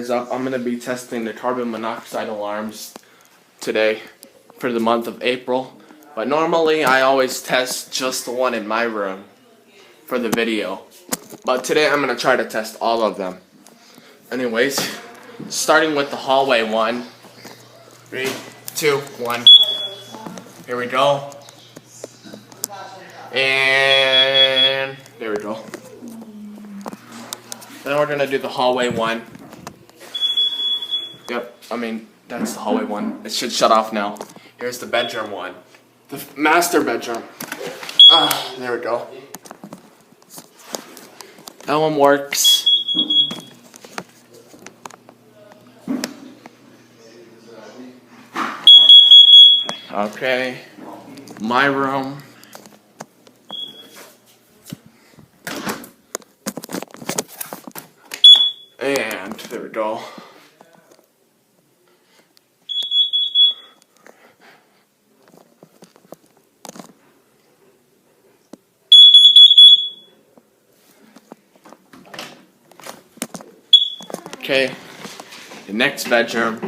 is up. I'm going to be testing the carbon monoxide alarms today for the month of April. But normally I always test just the one in my room for the video. But today I'm going to try to test all of them. Anyways, starting with the hallway one. 3, 2, 1. Here we go. And there we go. Then we're going to do the hallway one. Yep, that's the hallway one. It should shut off now. Here's the bedroom one. The master bedroom. There we go. That one works. Okay. My room. And there we go. Okay, the next bedroom.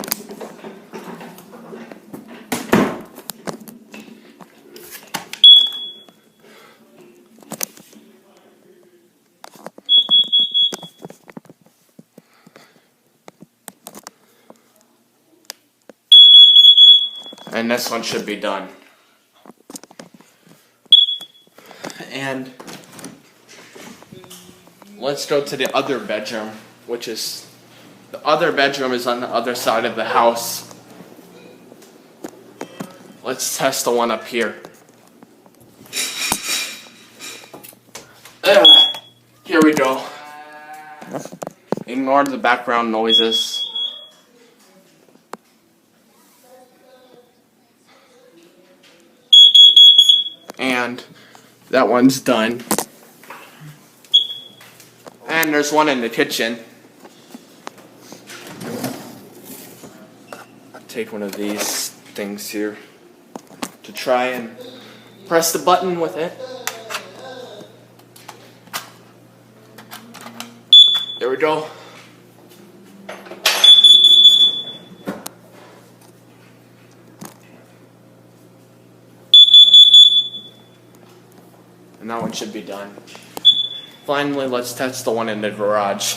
And this one should be done. And let's go to the other bedroom, which is the other bedroom is on the other side of the house. Let's test the one up here. Here we go. Ignore the background noises. And that one's done. And there's one in the kitchen. Take one of these things here to try and press the button with it. There we go. And that one should be done. Finally, let's test the one in the garage.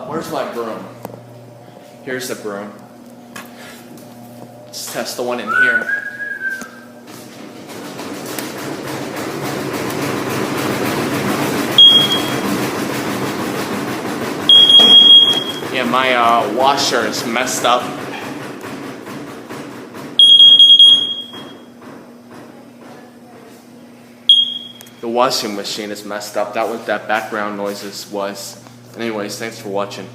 Where's my broom? Here's the broom. Let's test the one in here. Yeah, my washer is messed up. The washing machine is messed up. That was that background noises was. Anyways, thanks for watching.